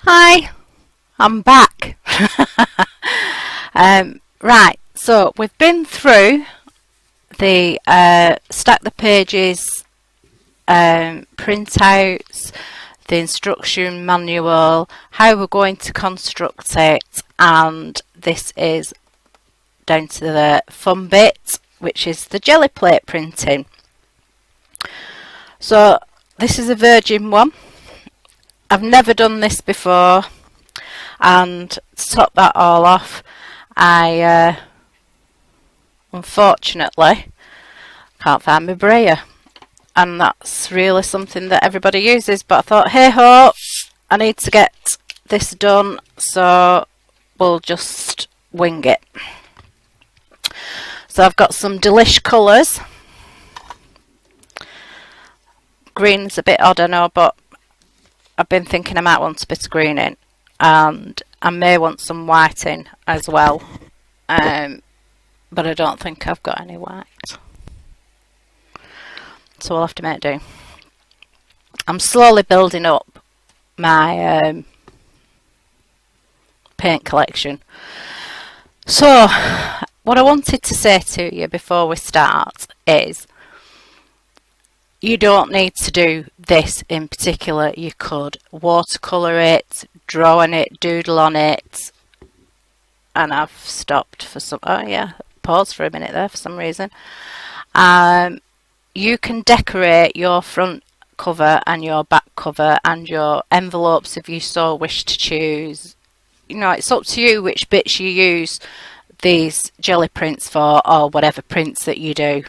Hi, I'm back. Right, so we've been through the stack the pages printouts, the instruction manual, how we're going to construct it, and this is down to the fun bit, which is the jelly plate printing. So this is a virgin one. I've never done this before, and to top that all off, I unfortunately can't find my brayer, and that's really something that everybody uses, but I thought, hey ho, I need to get this done, so we'll just wing it. So I've got some Delish colours. Green's a bit odd, I know, but I've been thinking I might want a bit of green in, and I may want some white in as well, but I don't think I've got any white, so we'll have to make do. I'm slowly building up my paint collection. So what I wanted to say to you before we start is, you don't need to do this in particular. You could watercolour it, draw on it, doodle on it, and I've stopped for some, oh yeah, pause for a minute there for some reason. You can decorate your front cover and your back cover and your envelopes if you so wish to choose. You know, it's up to you which bits you use these jelly prints for, or whatever prints that you do.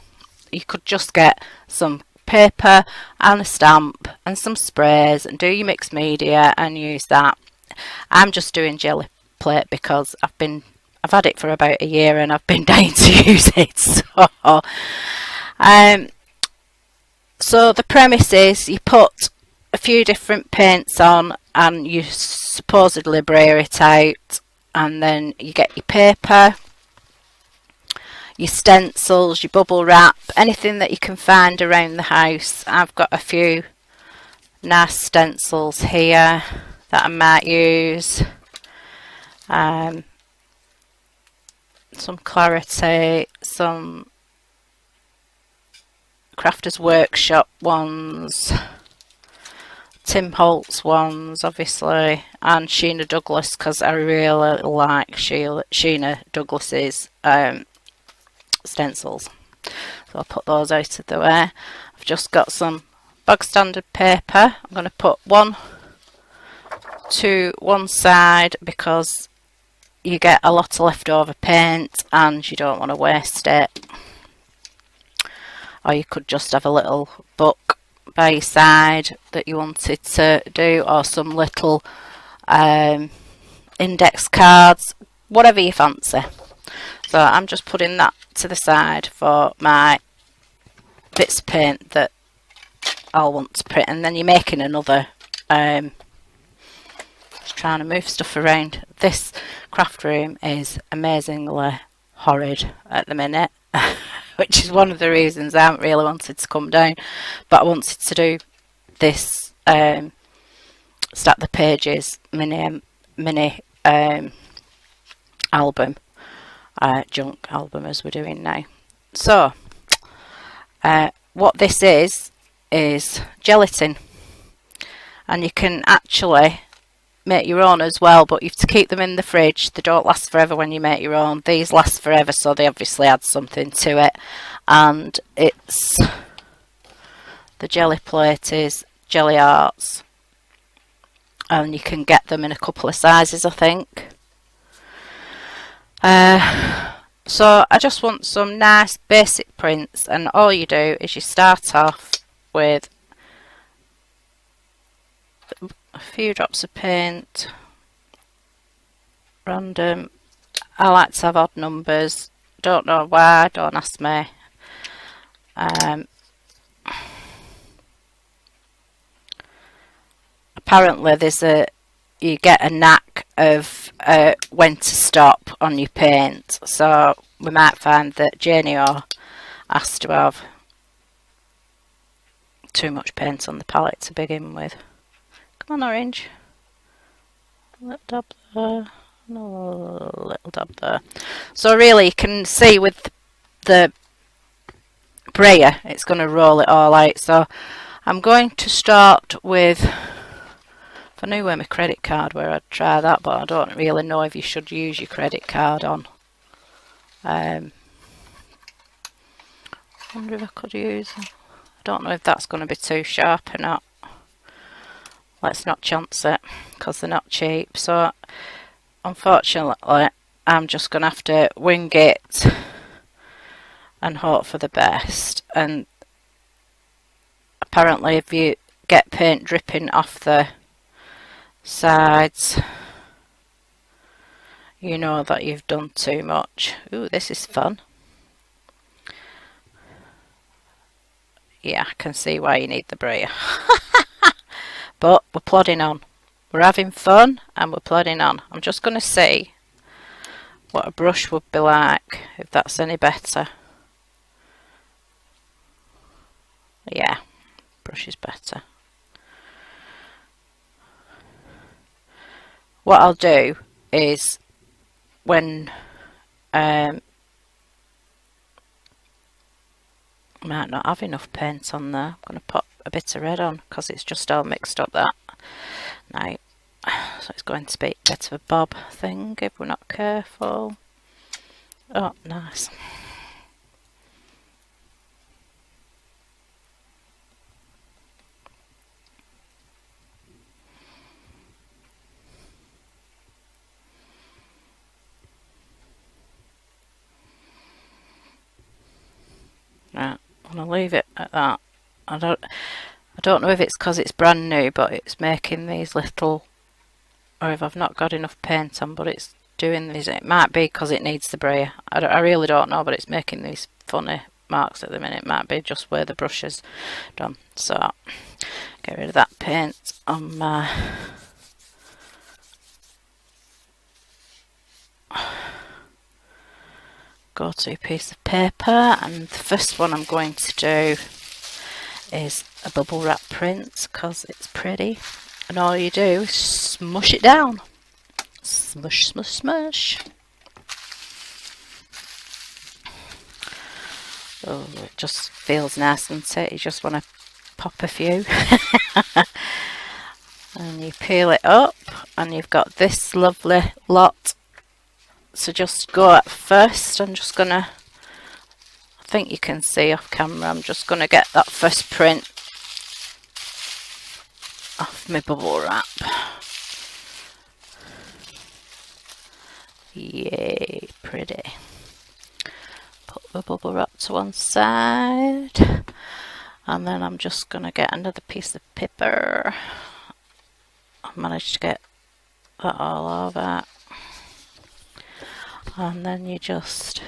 You could just get some paper and a stamp and some sprays and do your mixed media and use that. I'm just doing jelly plate because I've had it for about a year and I've been dying to use it. So the premise is you put a few different paints on and you supposedly brayer it out, and then you get your paper, your stencils, your bubble wrap, anything that you can find around the house. I've got a few nice stencils here that I might use. Some Clarity, some Crafters Workshop ones, Tim Holtz ones obviously, and Sheena Douglas, because I really like Sheena Douglas's stencils, so I'll put those out of the way. I've just got some bog standard paper. I'm going to put one to one side because you get a lot of leftover paint and you don't want to waste it. Or you could just have a little book by your side that you wanted to do, or some little index cards, whatever you fancy. So I'm just putting that to the side for my bits of paint that I'll want to print, and then you're making another. Just trying to move stuff around. This craft room is amazingly horrid at the minute, which is one of the reasons I haven't really wanted to come down, but I wanted to do this Stack the Pages mini album, junk album as we're doing now. So what this is gelatin, and you can actually make your own as well, but you have to keep them in the fridge. They don't last forever when you make your own. These last forever, so they obviously add something to it. And it's the jelly plate is Gelli Arts, and you can get them in a couple of sizes, I think. So I just want some nice basic prints, and all you do is you start off with a few drops of paint, random. I like to have odd numbers, don't know why, don't ask me. Apparently you get a knack of when to stop on your paint, so we might find that Janie has to have too much paint on the palette to begin with. Come on, orange. little dab there, no, little dab there. So really you can see with the brayer it's going to roll it all out. So I'm going to start with, if I knew where my credit card were I'd try that, but I don't really know if you should use your credit card on. I wonder if I could use them. I don't know if that's going to be too sharp or not. Let's not chance it because they're not cheap. So unfortunately I'm just going to have to wing it and hope for the best. And apparently if you get paint dripping off the sides, you know that you've done too much. Ooh, this is fun. Yeah, I can see why you need the brayer. But we're plodding on. We're having fun and we're plodding on. I'm just going to see what a brush would be like, if that's any better. Yeah, brush is better. What I'll do is when I might not have enough paint on there, I'm going to put a bit of red on because it's just all mixed up that. Now, so it's going to be a bit of a bob thing if we're not careful. Oh, nice. Right, I'm going to leave it at that. I don't know if it's because it's brand new, but it's making these little, or if I've not got enough paint on, but it's doing these. It might be because it needs the brayer. I really don't know, but it's making these funny marks at the minute. It might be just where the brush is done. So get rid of that paint on my go-to piece of paper, and the first one I'm going to do is a bubble wrap print because it's pretty, and all you do is smush it down. Smush, smush, smush. Oh, it just feels nice, doesn't it? You just want to pop a few. And you peel it up and you've got this lovely lot. So just go at first. I'm just gonna, I think you can see off camera, I'm just gonna get that first print off my bubble wrap. Yay, pretty. Put the bubble wrap to one side, and then I'm just gonna get another piece of paper. I managed to get that all over. And then you just,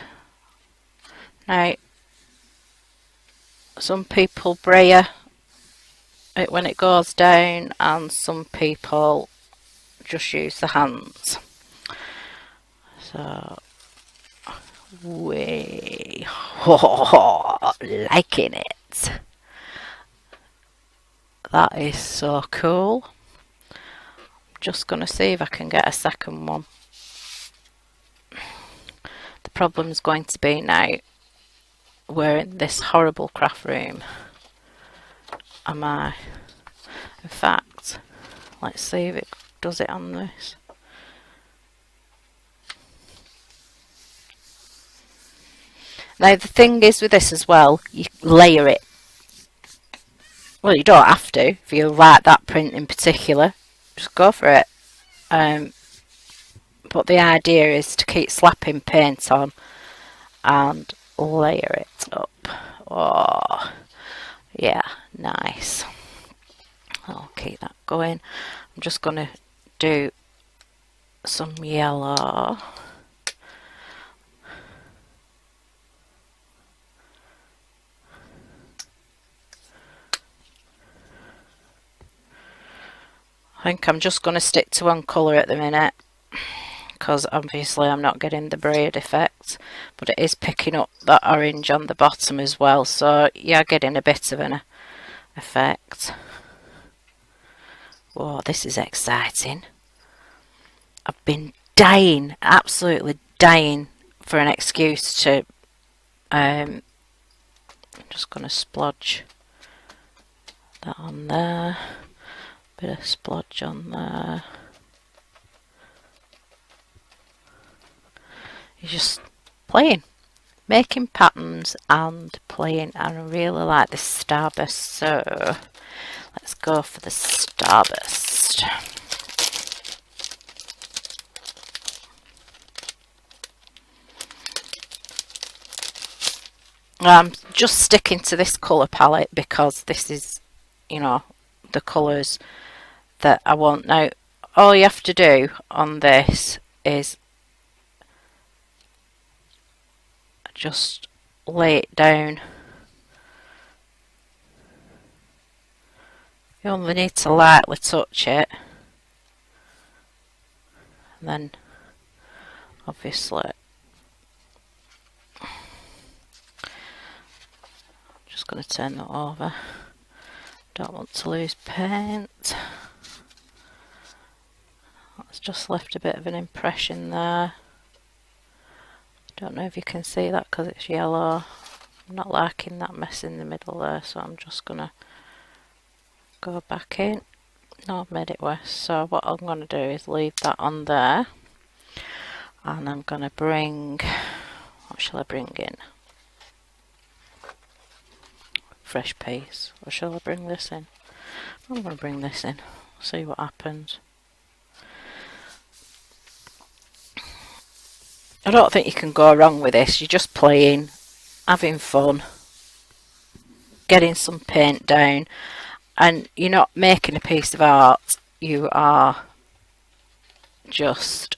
now some people brayer it when it goes down and some people just use the hands. So we liking it. That is so cool. Just gonna see if I can get a second one. The problem is going to be now we're in this horrible craft room. Am I? In fact, let's see if it does it on this. Now the thing is with this as well, you layer it. Well, you don't have to if you like that print in particular. Just go for it. But the idea is to keep slapping paint on and layer it up. Oh, yeah, nice. I'll keep that going. I'm just going to do some yellow. I think I'm just going to stick to one colour at the minute, because obviously I'm not getting the braid effect, but it is picking up that orange on the bottom as well, so you're getting a bit of an effect. Whoa, this is exciting. I've been dying, absolutely dying for an excuse to, I'm just going to splodge that on there, bit of splodge on there. You're just playing, making patterns and playing, and I really like this starburst, so let's go for the starburst. I'm just sticking to this colour palette because this is, you know, the colours that I want. Now, all you have to do on this is just lay it down. You only need to lightly touch it, and then obviously just going to turn that over. Don't want to lose paint. That's just left a bit of an impression there. Don't know if you can see that because it's yellow. I'm not liking that mess in the middle there, so I'm just going to go back in. No, I've made it worse. So what I'm going to do is leave that on there, and I'm going to bring, what shall I bring in? Fresh piece. Or shall I bring this in? I'm going to bring this in. See what happens. I don't think you can go wrong with this. You're just playing, having fun, getting some paint down, and you're not making a piece of art. You are just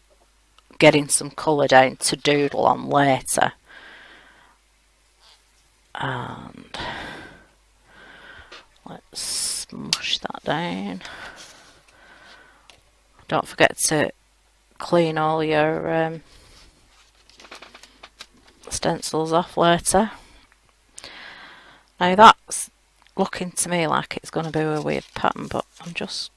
getting some colour down to doodle on later. And let's smush that down. Don't forget to clean all your stencils off later. Now that's looking to me like it's going to be a weird pattern, but I'm just,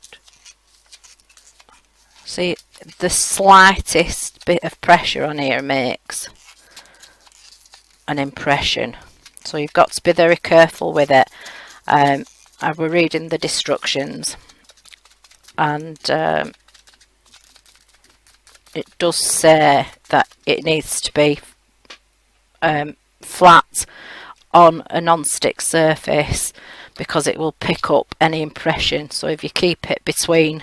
see, the slightest bit of pressure on here makes an impression, so you've got to be very careful with it. I was reading the instructions, and it does say that it needs to be flat on a non-stick surface because it will pick up any impression. So if you keep it between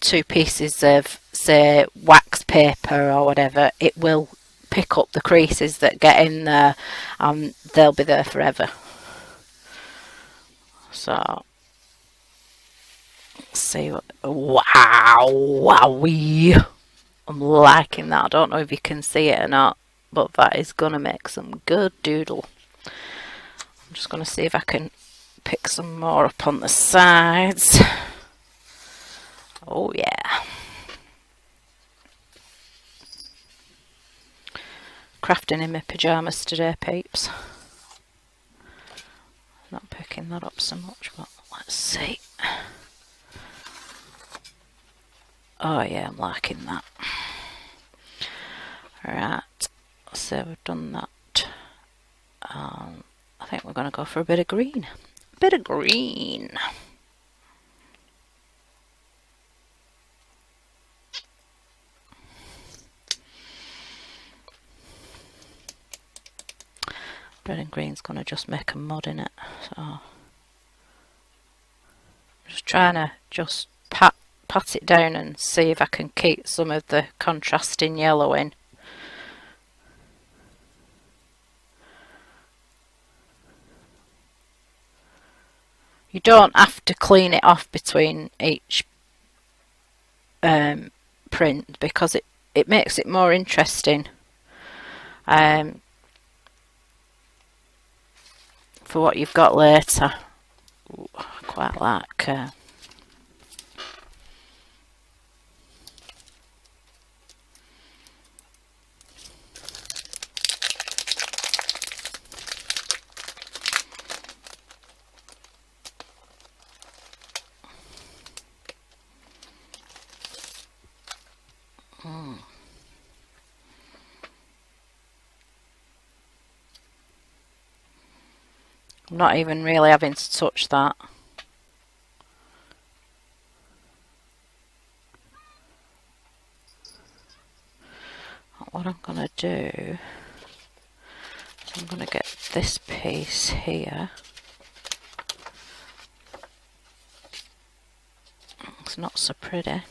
two pieces of, say, wax paper or whatever, it will pick up the creases that get in there, and they'll be there forever. So let's see what, wow, wowee, I'm liking that. I don't know if you can see it or not, but that is gonna make some good doodle. I'm just gonna see if I can pick some more up on the sides. Oh yeah. Crafting in my pyjamas today, peeps. Not picking that up so much, but let's see. Oh yeah, I'm liking that. Alright, so we've done that. I think we're going to go for a bit of green. A bit of green. Red and green's going to just make a mud in it. So I'm just trying to just pat it down and see if I can keep some of the contrasting yellow in. You don't have to clean it off between each print because it makes it more interesting for what you've got later. Ooh, I quite like I'm not even really having to touch that. What I'm going to do is I'm going to get this piece here. It's not so pretty.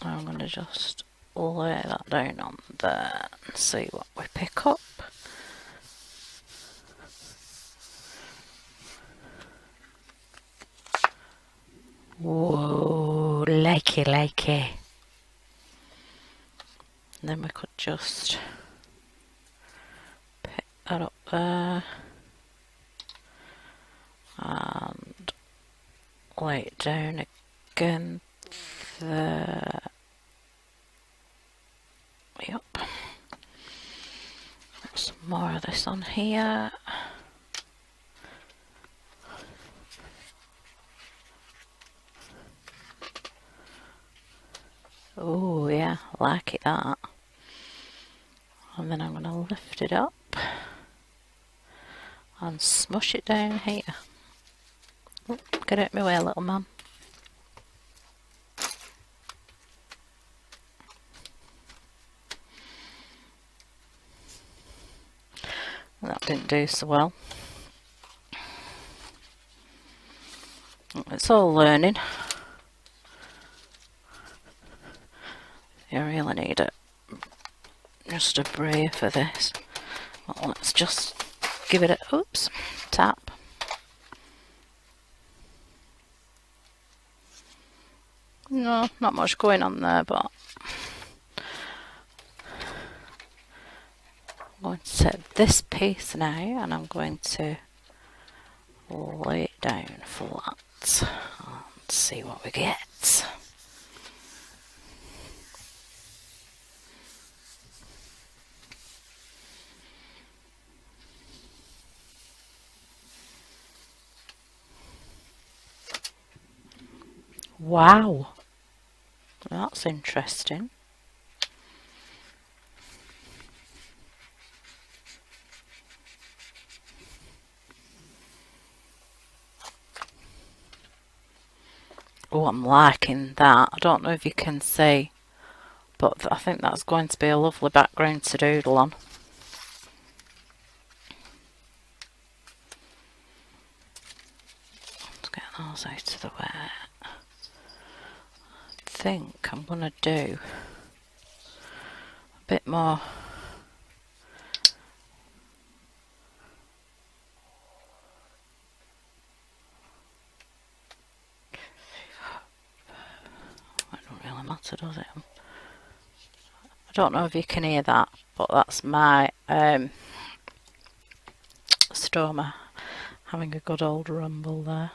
I'm going to just lay that down on there and see what we pick up. Whoa, likey. And then we could just pick that up there and lay it down again there. Yep. Put some more of this on here. Oh yeah, I like it that. And then I'm going to lift it up and smush it down here. Oh, get out of my way, little man. That didn't do so well. It's all learning. You really need it. Just a brayer for this. Well, let's just give it a tap. No, not much going on there, but I'm going to take this piece now and I'm going to lay it down flat and see what we get. Wow, that's interesting. Oh, I'm liking that. I don't know if you can see, but I think that's going to be a lovely background to doodle on. Let's get those out of the way. I think I'm going to do a bit more. It don't really matter, does it? I don't know if you can hear that, but that's my stoma having a good old rumble there.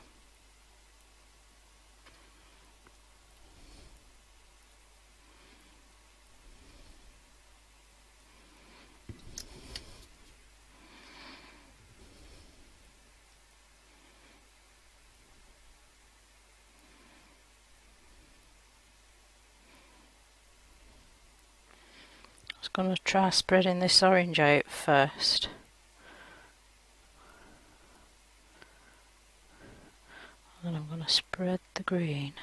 I was going to try spreading this orange out first. And then I'm going to spread the green.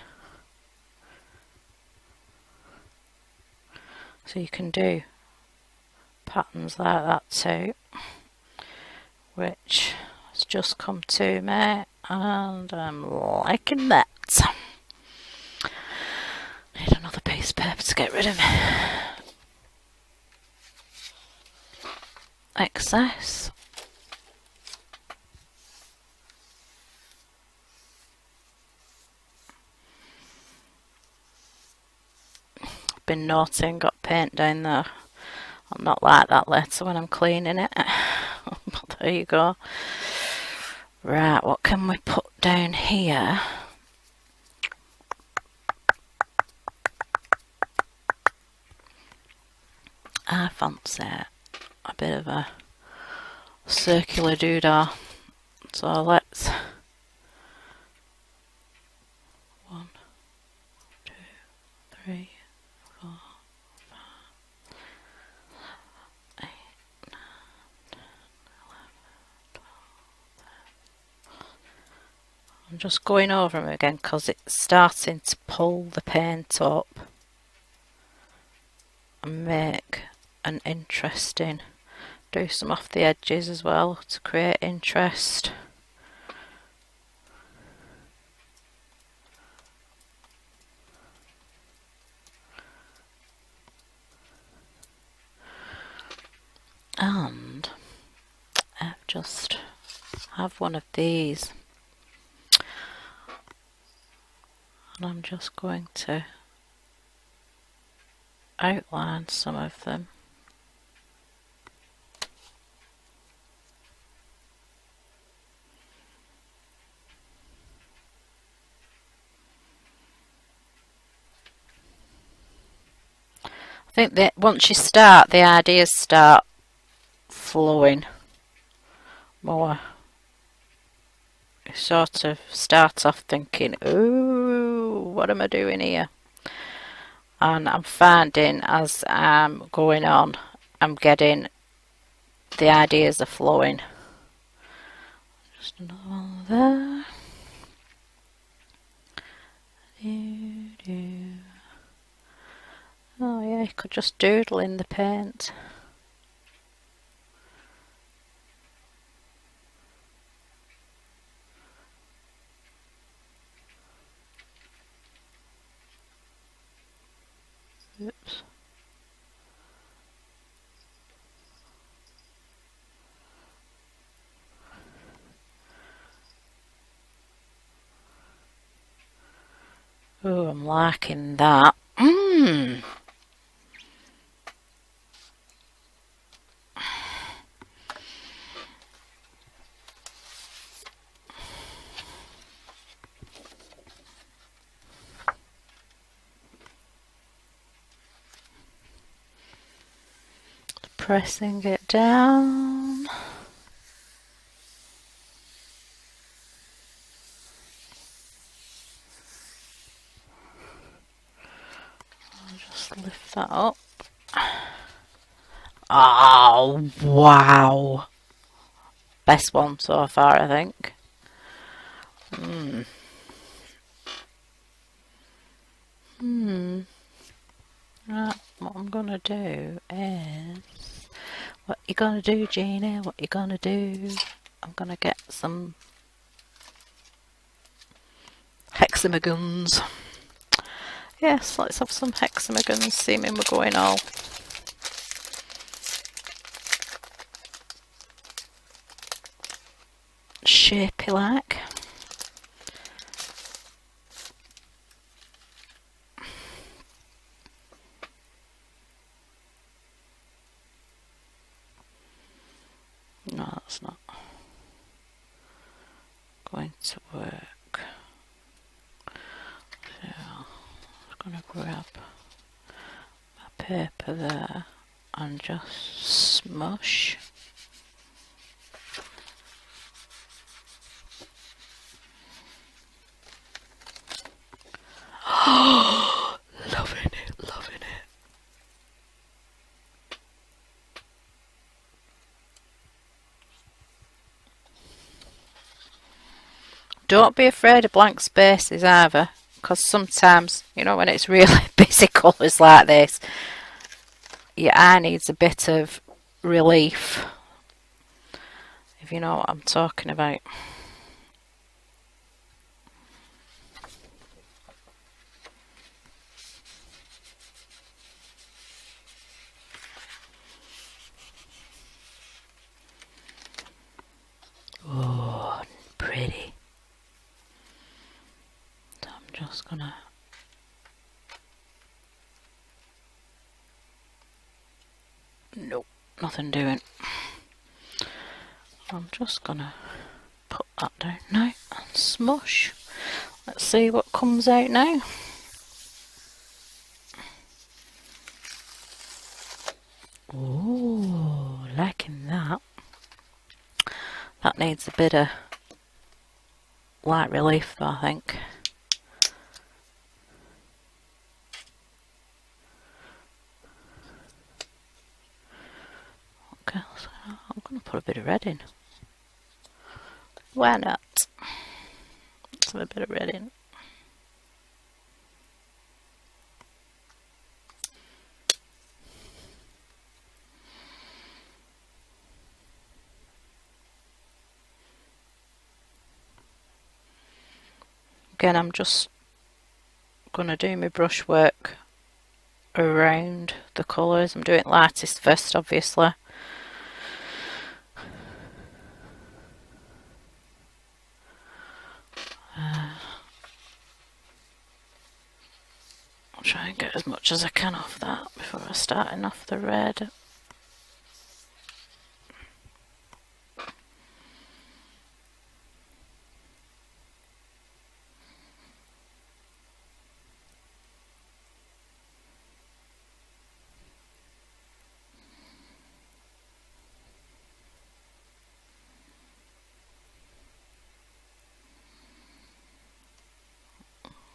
So you can do patterns like that too, which has just come to me and I'm liking that. Need another piece of paper to get rid of excess. Been naughty and got paint down there. I'll not like that later when I'm cleaning it. But there you go. Right, what can we put down here? I fancy a bit of a circular doodah. So let's 1, 2, 3, 4, 5, just going over them again because it's starting to pull the paint up and make an interesting, do some off the edges as well to create interest. And I just have one of these, and I'm just going to outline some of them. I think that once you start, the ideas start flowing more. You sort of start off thinking, ooh, what am I doing here? And I'm finding as I'm going on, I'm getting, the ideas are flowing. Just another one there. Oh yeah, you could just doodle in the paint. Oops. Oh, I'm liking that. Pressing it down. I'll just lift that up. Oh, wow. Best one so far, I think. Right, what I'm gonna do is... What you gonna do, Gina? What you gonna do? I'm gonna get some hexamagons. Yes, let's have some hexamagons, seeming we're going all shapey like. No, that's not going to work. So I'm going to grab my paper there and just smush. Loving it, loving it. Don't be afraid of blank spaces either, because sometimes, you know, when it's really busy colours like this, your eye needs a bit of relief, if you know what I'm talking about. Oh, pretty. So I'm just gonna nope, nothing doing. I'm just gonna put that down now and smush. Let's see what comes out now. Oh, liking that. That needs a bit of light relief though, I think. Okay, so I'm going to put a bit of red in. Why not? Have a bit of red in. Again, I'm just going to do my brushwork around the colours. I'm doing lightest first, obviously. I'll try and get as much as I can off that before I start off the red.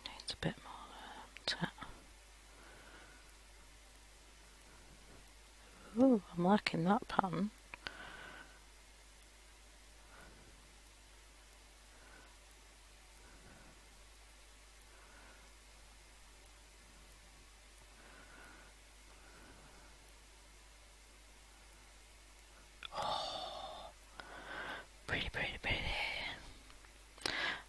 Needs a bit more. Ooh, I'm liking that pattern. Oh, pretty, pretty, pretty.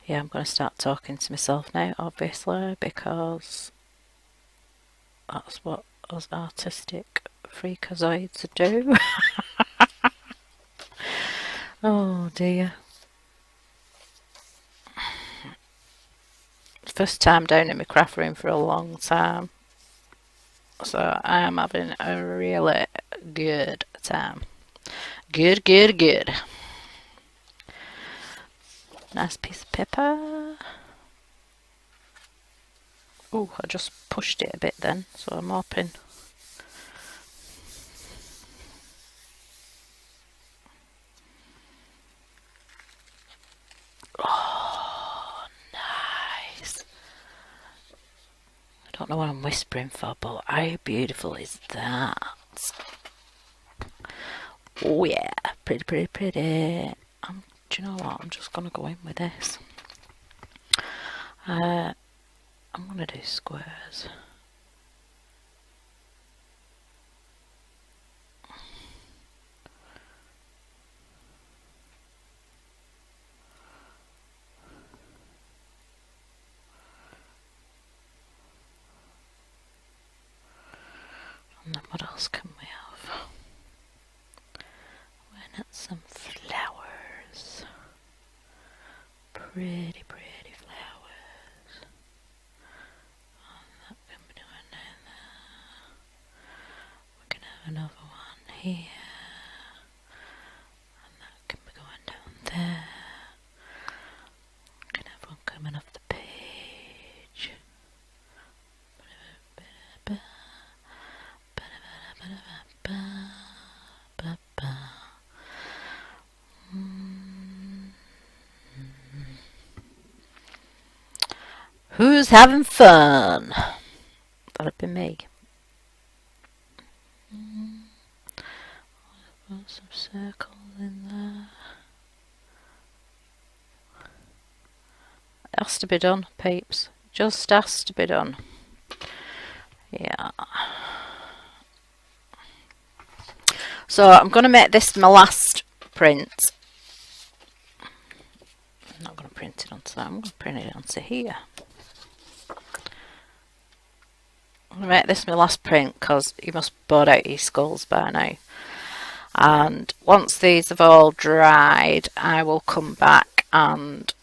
Yeah, I'm going to start talking to myself now, obviously, because that's what us artistic freakazoids do. Oh dear. First time down in my craft room for a long time. So I am having a really good time. Good, good, good. Nice piece of paper. Oh, I just pushed it a bit then, so I'm hoping. Oh, nice. I don't know what I'm whispering for, but how beautiful is that? Oh yeah, pretty, pretty, pretty. Do you know what? I'm just going to go in with this. I'm going to do squares. And then what else can we have? Why not some flowers? Pretty, pretty flowers. And that can be doing down there. We can have another one here. And that can be going down there. We can have one coming off the page. Who's having fun? That'd be me. Put some circles in there. It has to be done, peeps. Just has to be done. Yeah. So I'm going to make this my last print. I'm not going to print it onto that. I'm going to print it onto here. I'm going to make this my last print because you must have bored out your skulls by now. And once these have all dried, I will come back and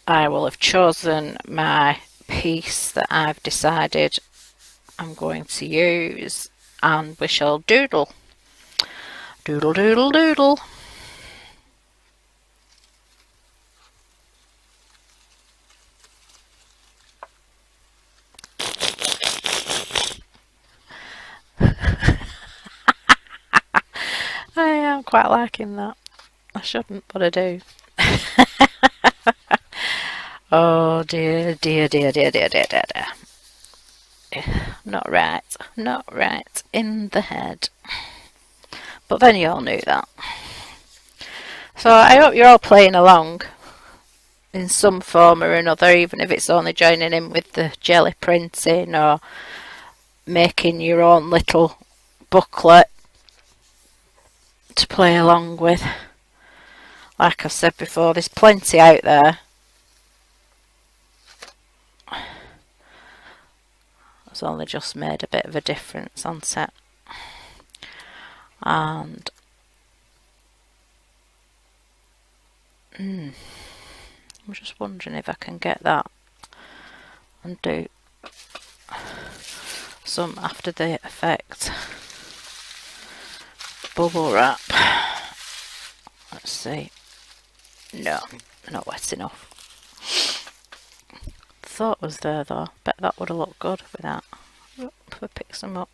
I will have chosen my piece that I've decided I'm going to use, and we shall doodle. Doodle, doodle, doodle. I am quite liking that. I shouldn't, but I do. Oh dear, dear, dear, dear, dear, dear, dear, dear. Not right, not right in the head. But then you all knew that. So I hope you're all playing along. in some form or another, even if it's only joining in with the Gelli printing or making your own little booklet to play along with. Like I've said before, there's plenty out there. It's only just made a bit of a difference on set. And I'm just wondering if I can get that and do some after the effect bubble wrap. Let's see. No, not wet enough. Thought was there though. Bet that would have looked good with that. If I pick some up.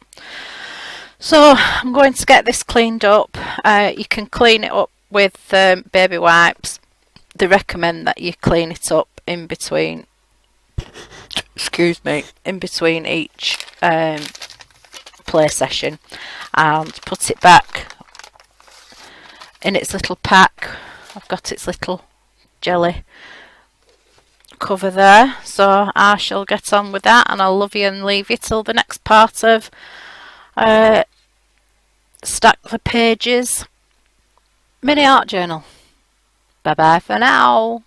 So I'm going to get this cleaned up. You can clean it up with baby wipes. They recommend that you clean it up in between. Excuse me, in between each play session, and put it back in its little pack. I've got its little Gelli cover there, so I shall get on with that, and I'll love you and leave you till the next part of Stack the Pages mini art journal. Bye bye for now.